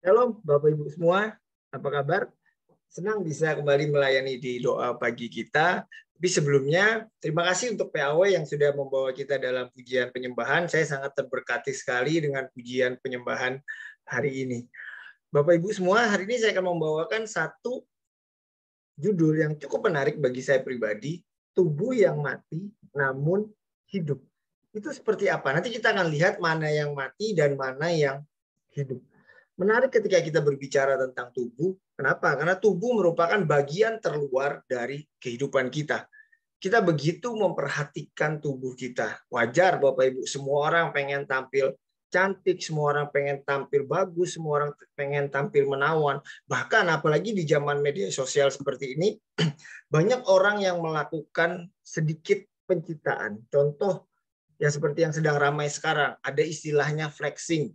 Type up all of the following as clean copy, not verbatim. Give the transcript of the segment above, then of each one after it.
Shalom Bapak Ibu semua, apa kabar? Senang bisa kembali melayani di doa pagi kita. Tapi sebelumnya, terima kasih untuk PAW yang sudah membawa kita dalam pujian penyembahan. Saya sangat terberkati sekali dengan pujian penyembahan hari ini. Bapak Ibu semua, hari ini saya akan membawakan satu judul yang cukup menarik bagi saya pribadi, tubuh yang mati namun hidup. Itu seperti apa? Nanti kita akan lihat mana yang mati dan mana yang hidup. Menarik ketika kita berbicara tentang tubuh. Kenapa? Karena tubuh merupakan bagian terluar dari kehidupan kita. Kita begitu memperhatikan tubuh kita. Wajar Bapak Ibu, semua orang pengen tampil cantik, semua orang pengen tampil bagus, semua orang pengen tampil menawan. Bahkan apalagi di zaman media sosial seperti ini, banyak orang yang melakukan sedikit pencitraan. Contoh ya seperti yang sedang ramai sekarang, ada istilahnya flexing.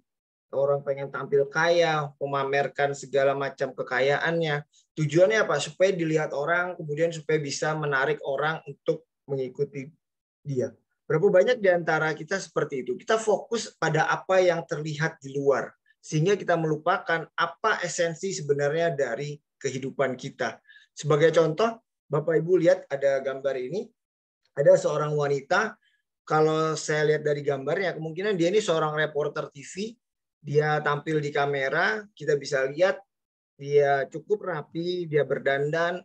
Orang pengen tampil kaya, memamerkan segala macam kekayaannya. Tujuannya apa? Supaya dilihat orang, kemudian supaya bisa menarik orang untuk mengikuti dia. Berapa banyak di antara kita seperti itu? Kita fokus pada apa yang terlihat di luar, sehingga kita melupakan apa esensi sebenarnya dari kehidupan kita. Sebagai contoh, Bapak Ibu lihat ada gambar ini, ada seorang wanita. Kalau saya lihat dari gambarnya, kemungkinan dia ini seorang reporter TV. Dia tampil di kamera, kita bisa lihat dia cukup rapi, dia berdandan,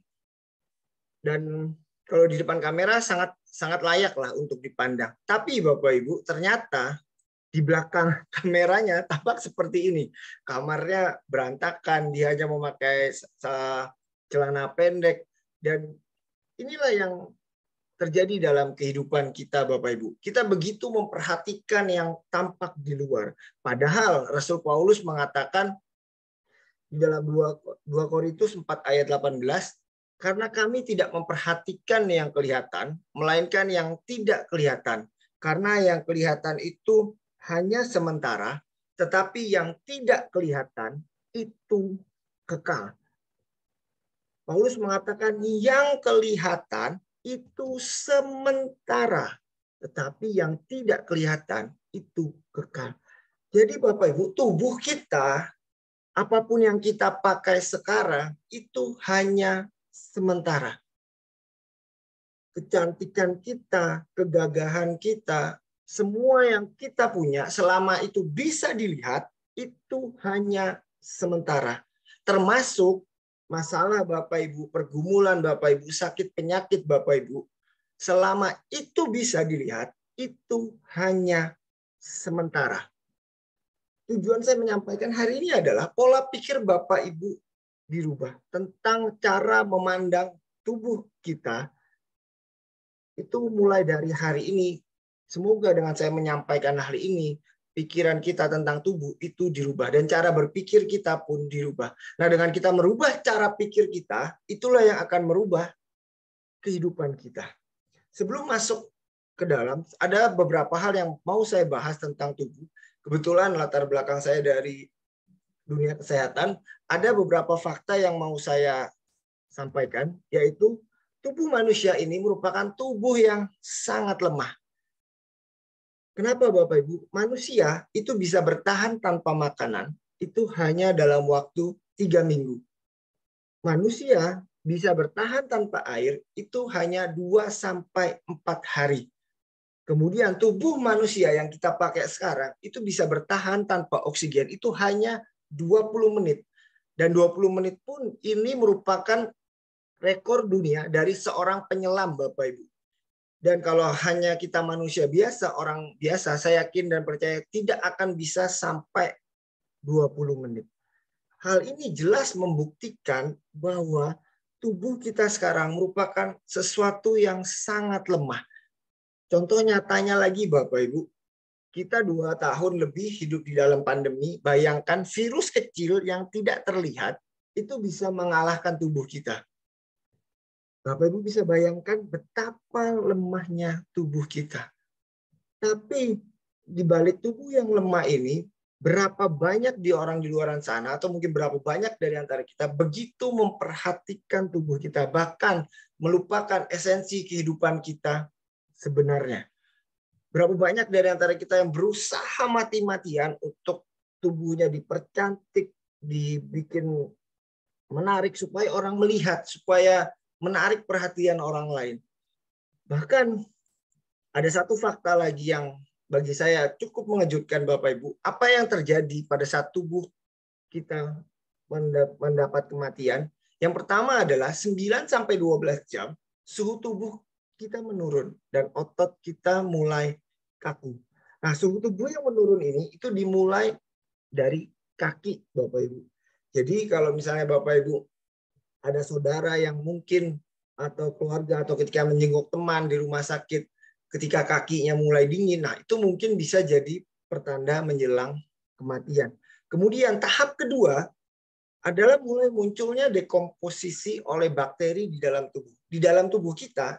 dan kalau di depan kamera sangat layak lah untuk dipandang. Tapi Bapak Ibu, ternyata di belakang kameranya tampak seperti ini. Kamarnya berantakan, dia hanya memakai celana pendek, dan inilah yang terjadi dalam kehidupan kita Bapak Ibu. Kita begitu memperhatikan yang tampak di luar. Padahal Rasul Paulus mengatakan di dalam 2 Korintus 4 ayat 18, karena kami tidak memperhatikan yang kelihatan, melainkan yang tidak kelihatan. Karena yang kelihatan itu hanya sementara, tetapi yang tidak kelihatan itu kekal. Paulus mengatakan yang kelihatan itu sementara, tetapi yang tidak kelihatan itu kekal. Jadi Bapak Ibu, tubuh kita, apapun yang kita pakai sekarang, itu hanya sementara. Kecantikan kita, kegagahan kita, semua yang kita punya, selama itu bisa dilihat, itu hanya sementara. Termasuk masalah Bapak Ibu, pergumulan Bapak Ibu, sakit penyakit Bapak Ibu, selama itu bisa dilihat, itu hanya sementara. Tujuan saya menyampaikan hari ini adalah pola pikir Bapak Ibu dirubah tentang cara memandang tubuh kita. Itu mulai dari hari ini. Semoga dengan saya menyampaikan hal ini, pikiran kita tentang tubuh itu dirubah dan cara berpikir kita pun dirubah. Nah, dengan kita merubah cara pikir kita, itulah yang akan merubah kehidupan kita. Sebelum masuk ke dalam, ada beberapa hal yang mau saya bahas tentang tubuh. Kebetulan latar belakang saya dari dunia kesehatan, ada beberapa fakta yang mau saya sampaikan, yaitu tubuh manusia ini merupakan tubuh yang sangat lemah. Kenapa Bapak Ibu? Manusia itu bisa bertahan tanpa makanan itu hanya dalam waktu 3 minggu. Manusia bisa bertahan tanpa air itu hanya 2-4 hari. Kemudian tubuh manusia yang kita pakai sekarang itu bisa bertahan tanpa oksigen itu hanya 20 menit. Dan 20 menit pun ini merupakan rekor dunia dari seorang penyelam Bapak Ibu. Dan kalau hanya kita manusia biasa, orang biasa, saya yakin dan percaya tidak akan bisa sampai 20 menit. Hal ini jelas membuktikan bahwa tubuh kita sekarang merupakan sesuatu yang sangat lemah. Contoh nyatanya lagi Bapak Ibu, kita 2 tahun lebih hidup di dalam pandemi, bayangkan virus kecil yang tidak terlihat itu bisa mengalahkan tubuh kita. Bapak Ibu bisa bayangkan betapa lemahnya tubuh kita. Tapi di balik tubuh yang lemah ini, berapa banyak di orang di luar sana, atau mungkin berapa banyak dari antara kita begitu memperhatikan tubuh kita, bahkan melupakan esensi kehidupan kita sebenarnya. Berapa banyak dari antara kita yang berusaha mati-matian untuk tubuhnya dipercantik, dibikin menarik supaya orang melihat, supaya menarik perhatian orang lain. Bahkan ada satu fakta lagi yang bagi saya cukup mengejutkan Bapak Ibu. Apa yang terjadi pada saat tubuh kita mendapat kematian? Yang pertama adalah 9 sampai 12 jam suhu tubuh kita menurun dan otot kita mulai kaku. Nah, suhu tubuh yang menurun ini itu dimulai dari kaki Bapak Ibu. Jadi kalau misalnya Bapak Ibu ada saudara yang mungkin atau keluarga atau ketika menjenguk teman di rumah sakit ketika kakinya mulai dingin, nah itu mungkin bisa jadi pertanda menjelang kematian. Kemudian tahap kedua adalah mulai munculnya dekomposisi oleh bakteri di dalam tubuh. Di dalam tubuh kita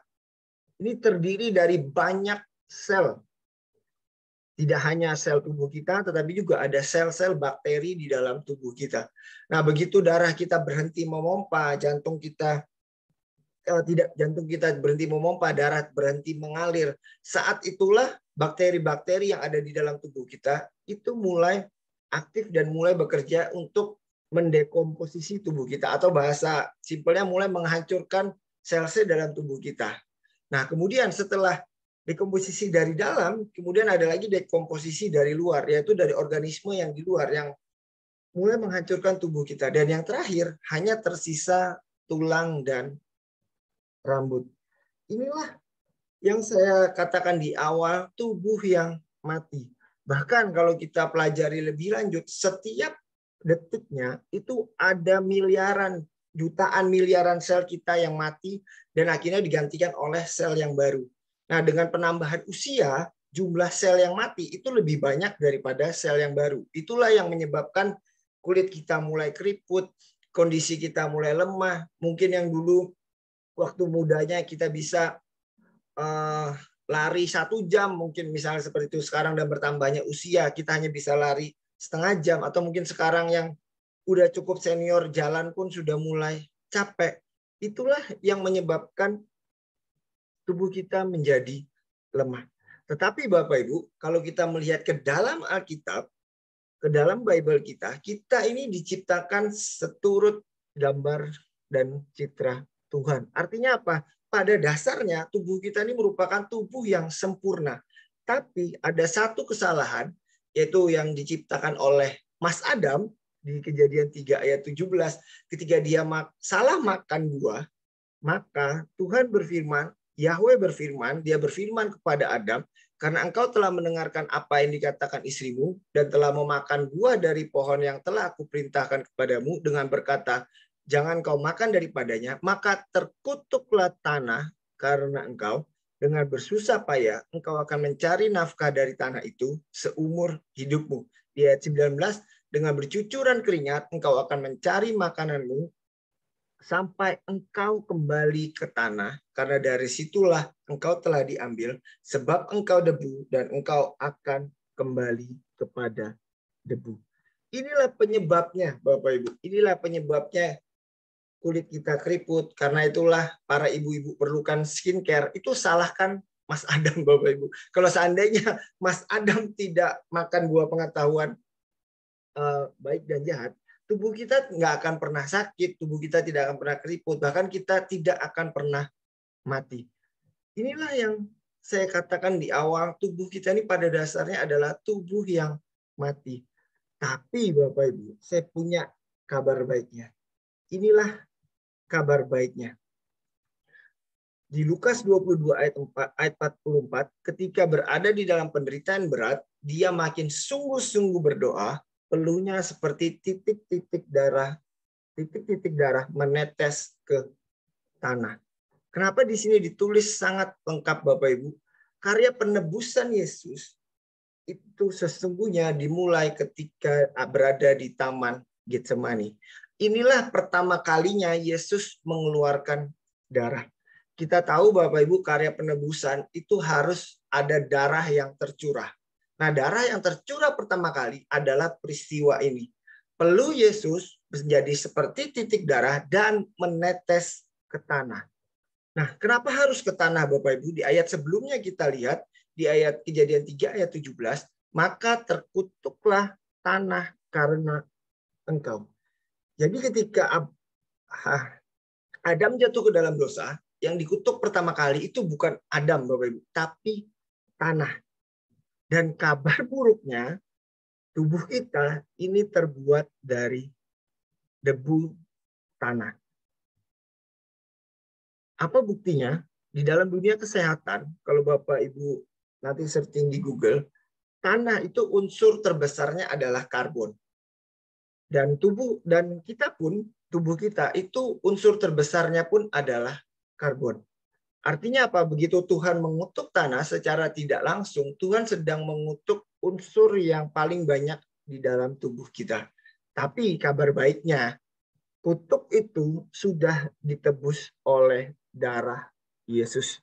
ini terdiri dari banyak sel. Tidak hanya sel tubuh kita, tetapi juga ada sel-sel bakteri di dalam tubuh kita. Nah, begitu darah kita berhenti memompa, jantung kita berhenti memompa, darah berhenti mengalir. Saat itulah bakteri-bakteri yang ada di dalam tubuh kita itu mulai aktif dan mulai bekerja untuk mendekomposisi tubuh kita, atau bahasa simpelnya mulai menghancurkan sel-sel dalam tubuh kita. Nah, kemudian setelah dekomposisi dari dalam, kemudian ada lagi dekomposisi dari luar, yaitu dari organisme yang di luar yang mulai menghancurkan tubuh kita. Dan yang terakhir, hanya tersisa tulang dan rambut. Inilah yang saya katakan di awal, tubuh yang mati. Bahkan kalau kita pelajari lebih lanjut, setiap detiknya itu ada miliaran, jutaan miliaran sel kita yang mati dan akhirnya digantikan oleh sel yang baru. Nah, dengan penambahan usia, jumlah sel yang mati itu lebih banyak daripada sel yang baru. Itulah yang menyebabkan kulit kita mulai keriput, kondisi kita mulai lemah. Mungkin yang dulu waktu mudanya kita bisa lari 1 jam, mungkin misalnya seperti itu. Sekarang dan bertambahnya usia, kita hanya bisa lari setengah jam. Atau mungkin sekarang yang udah cukup senior, jalan pun sudah mulai capek. Itulah yang menyebabkan tubuh kita menjadi lemah. Tetapi Bapak Ibu, kalau kita melihat ke dalam Alkitab, ke dalam Bible kita, kita ini diciptakan seturut gambar dan citra Tuhan. Artinya apa? Pada dasarnya tubuh kita ini merupakan tubuh yang sempurna. Tapi ada satu kesalahan, yaitu yang diciptakan oleh Mas Adam di Kejadian 3 ayat 17. Ketika dia salah makan buah, maka Tuhan berfirman, Yahweh berfirman, dia berfirman kepada Adam, karena engkau telah mendengarkan apa yang dikatakan istrimu dan telah memakan buah dari pohon yang telah aku perintahkan kepadamu dengan berkata, jangan kau makan daripadanya, maka terkutuklah tanah karena engkau dengan bersusah payah engkau akan mencari nafkah dari tanah itu seumur hidupmu. Di ayat 19, dengan bercucuran keringat engkau akan mencari makananmu sampai engkau kembali ke tanah, karena dari situlah engkau telah diambil, sebab engkau debu dan engkau akan kembali kepada debu. Inilah penyebabnya, Bapak Ibu. Inilah penyebabnya kulit kita keriput. Karena itulah para ibu-ibu perlukan skincare. Itu salahkan Mas Adam, Bapak Ibu. Kalau seandainya Mas Adam tidak makan buah pengetahuan baik dan jahat, tubuh kita nggak akan pernah sakit, tubuh kita tidak akan pernah keriput, bahkan kita tidak akan pernah mati. Inilah yang saya katakan di awal, tubuh kita ini pada dasarnya adalah tubuh yang mati. Tapi Bapak Ibu, saya punya kabar baiknya. Inilah kabar baiknya. Di Lukas 22 ayat 44, ketika berada di dalam penderitaan berat, dia makin sungguh-sungguh berdoa, peluhnya seperti titik-titik darah menetes ke tanah. Kenapa di sini ditulis sangat lengkap Bapak Ibu? Karya penebusan Yesus itu sesungguhnya dimulai ketika berada di Taman Getsemani. Inilah pertama kalinya Yesus mengeluarkan darah. Kita tahu Bapak Ibu, karya penebusan itu harus ada darah yang tercurah. Nah, darah yang tercurah pertama kali adalah peristiwa ini. Peluh Yesus menjadi seperti titik darah dan menetes ke tanah. Nah, kenapa harus ke tanah Bapak Ibu? Di ayat sebelumnya kita lihat, di ayat Kejadian 3 ayat 17, maka terkutuklah tanah karena engkau. Jadi ketika Adam jatuh ke dalam dosa, yang dikutuk pertama kali itu bukan Adam, Bapak Ibu, tapi tanah. Dan kabar buruknya, tubuh kita ini terbuat dari debu tanah. Apa buktinya? Di dalam dunia kesehatan, kalau Bapak Ibu nanti searching di Google, tanah itu unsur terbesarnya adalah karbon. Dan tubuh kita itu unsur terbesarnya pun adalah karbon. Artinya apa? Begitu Tuhan mengutuk tanah secara tidak langsung, Tuhan sedang mengutuk unsur yang paling banyak di dalam tubuh kita. Tapi kabar baiknya, kutuk itu sudah ditebus oleh darah Yesus.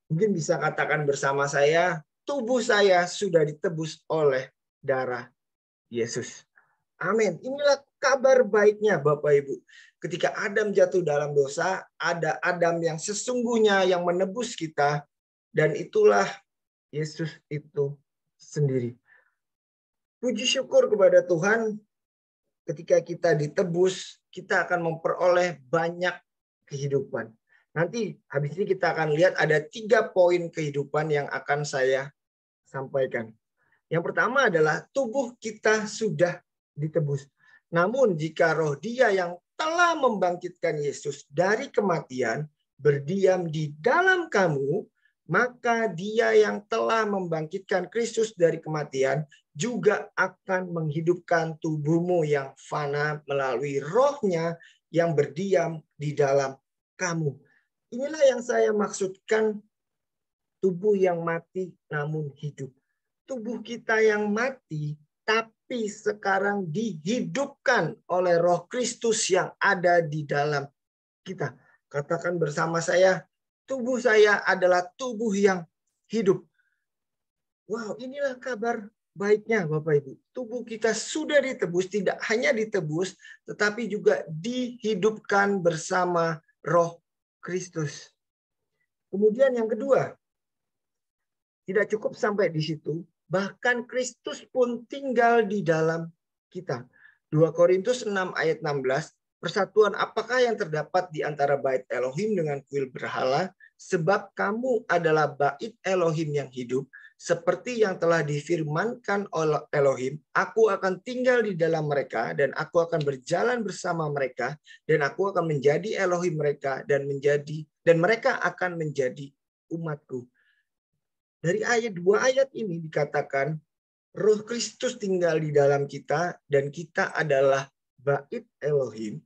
Mungkin bisa katakan bersama saya, tubuh saya sudah ditebus oleh darah Yesus. Amin. Inilah kabar baiknya Bapak Ibu. Ketika Adam jatuh dalam dosa, ada Adam yang sesungguhnya yang menebus kita, dan itulah Yesus itu sendiri. Puji syukur kepada Tuhan, ketika kita ditebus, kita akan memperoleh banyak kehidupan. Nanti habis ini kita akan lihat ada 3 poin kehidupan yang akan saya sampaikan. Yang pertama adalah tubuh kita sudah ditebus. Namun jika roh Dia yang telah membangkitkan Yesus dari kematian berdiam di dalam kamu, maka Dia yang telah membangkitkan Kristus dari kematian juga akan menghidupkan tubuhmu yang fana melalui rohnya yang berdiam di dalam kamu. Inilah yang saya maksudkan tubuh yang mati namun hidup. Tubuh kita yang mati tapi sekarang dihidupkan oleh Roh Kristus yang ada di dalam kita. Katakan bersama saya, tubuh saya adalah tubuh yang hidup. Wow, inilah kabar baiknya Bapak Ibu. Tubuh kita sudah ditebus, tidak hanya ditebus, tetapi juga dihidupkan bersama Roh Kristus. Kemudian yang kedua, tidak cukup sampai di situ, bahkan Kristus pun tinggal di dalam kita. 2 Korintus 6 ayat 16, persatuan apakah yang terdapat di antara bait Elohim dengan kuil berhala? Sebab kamu adalah bait Elohim yang hidup, seperti yang telah difirmankan oleh Elohim, aku akan tinggal di dalam mereka, dan aku akan berjalan bersama mereka, dan aku akan menjadi Elohim mereka, dan mereka akan menjadi umatku. Dari dua ayat ini dikatakan Roh Kristus tinggal di dalam kita dan kita adalah bait Elohim.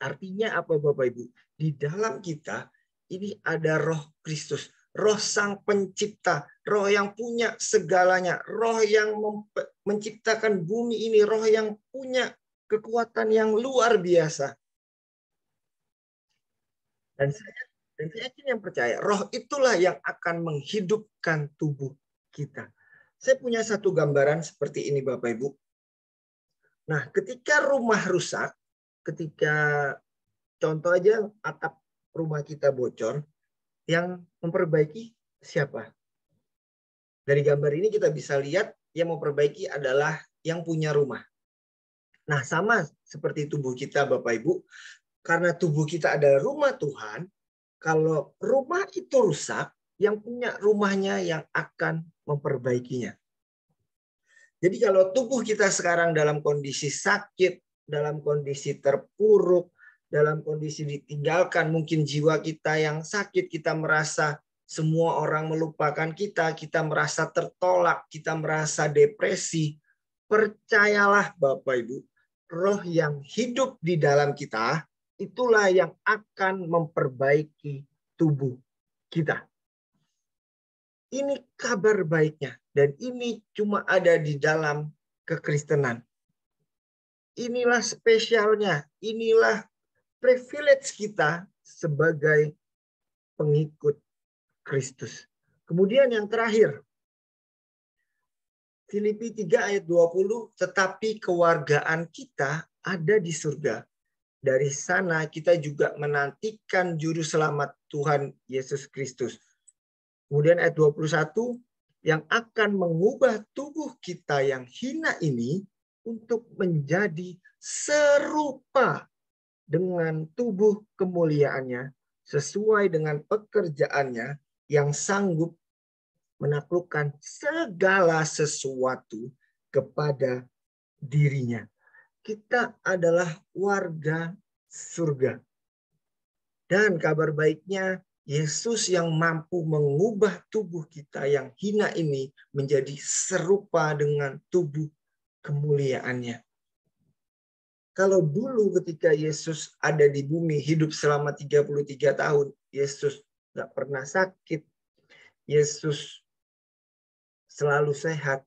Artinya apa Bapak Ibu? Di dalam kita ini ada Roh Kristus, Roh Sang Pencipta, Roh yang punya segalanya, Roh yang menciptakan bumi ini, Roh yang punya kekuatan yang luar biasa. Dan saya yakin yang percaya, roh itulah yang akan menghidupkan tubuh kita. Saya punya satu gambaran seperti ini Bapak Ibu. Nah, ketika rumah rusak, ketika contoh aja atap rumah kita bocor, yang memperbaiki siapa? Dari gambar ini kita bisa lihat yang memperbaiki adalah yang punya rumah. Nah, sama seperti tubuh kita Bapak Ibu, karena tubuh kita adalah rumah Tuhan, kalau rumah itu rusak, yang punya rumahnya yang akan memperbaikinya. Jadi kalau tubuh kita sekarang dalam kondisi sakit, dalam kondisi terpuruk, dalam kondisi ditinggalkan, mungkin jiwa kita yang sakit, kita merasa semua orang melupakan kita, kita merasa tertolak, kita merasa depresi. Percayalah Bapak Ibu, roh yang hidup di dalam kita, itulah yang akan memperbaiki tubuh kita. Ini kabar baiknya. Dan ini cuma ada di dalam kekristenan. Inilah spesialnya. Inilah privilege kita sebagai pengikut Kristus. Kemudian yang terakhir. Filipi 3 ayat 20. Tetapi kewargaan kita ada di surga. Dari sana kita juga menantikan juru selamat Tuhan Yesus Kristus. Kemudian ayat 21, yang akan mengubah tubuh kita yang hina ini untuk menjadi serupa dengan tubuh kemuliaannya sesuai dengan pekerjaannya yang sanggup menaklukkan segala sesuatu kepada dirinya. Kita adalah warga surga. Dan kabar baiknya, Yesus yang mampu mengubah tubuh kita yang hina ini menjadi serupa dengan tubuh kemuliaannya. Kalau dulu ketika Yesus ada di bumi, hidup selama 33 tahun, Yesus nggak pernah sakit, Yesus selalu sehat.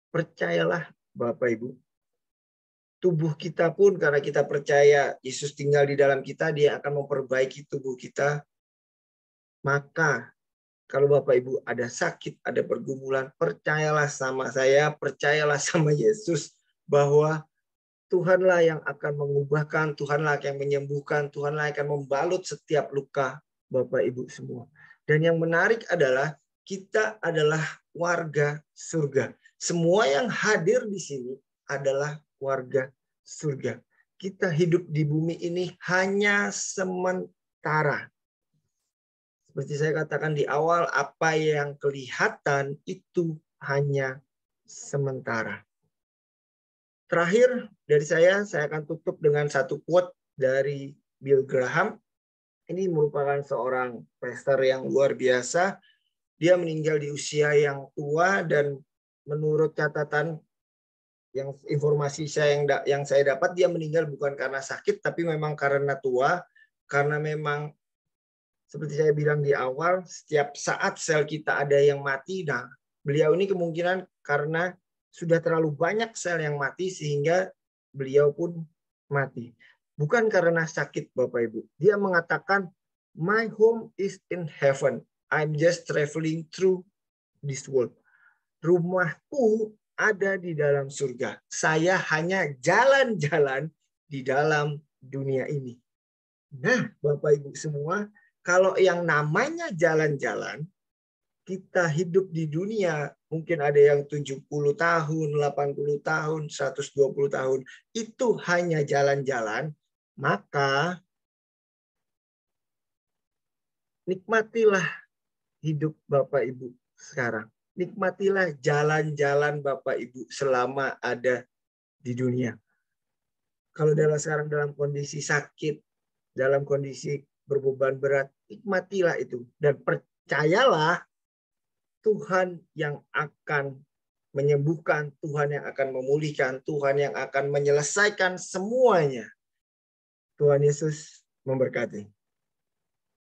Percayalah Bapak Ibu, tubuh kita pun karena kita percaya Yesus tinggal di dalam kita, dia akan memperbaiki tubuh kita. Maka kalau Bapak Ibu ada sakit, ada pergumulan, percayalah sama saya, percayalah sama Yesus bahwa Tuhanlah yang akan mengubahkan, Tuhanlah yang menyembuhkan, Tuhanlah yang akan membalut setiap luka Bapak Ibu semua. Dan yang menarik adalah kita adalah warga surga. Semua yang hadir di sini adalah warga surga. Kita hidup di bumi ini hanya sementara. Seperti saya katakan di awal, apa yang kelihatan itu hanya sementara. Terakhir dari saya akan tutup dengan satu quote dari Bill Graham. Ini merupakan seorang pastor yang luar biasa. Dia meninggal di usia yang tua dan menurut catatan yang informasi yang saya dapat, dia meninggal bukan karena sakit, tapi memang karena tua. Karena memang seperti saya bilang di awal, setiap saat sel kita ada yang mati. Nah, beliau ini kemungkinan karena sudah terlalu banyak sel yang mati sehingga beliau pun mati. Bukan karena sakit, Bapak Ibu. Dia mengatakan, my home is in heaven. I'm just traveling through this world. Rumahku ada di dalam surga. Saya hanya jalan-jalan di dalam dunia ini. Nah, Bapak Ibu semua, kalau yang namanya jalan-jalan, kita hidup di dunia, mungkin ada yang 70 tahun, 80 tahun, 120 tahun, itu hanya jalan-jalan, maka nikmatilah hidup Bapak Ibu sekarang. Nikmatilah jalan-jalan Bapak Ibu selama ada di dunia. Kalau sekarang dalam kondisi sakit, dalam kondisi berbeban berat, nikmatilah itu. Dan percayalah, Tuhan yang akan menyembuhkan, Tuhan yang akan memulihkan, Tuhan yang akan menyelesaikan semuanya. Tuhan Yesus memberkati.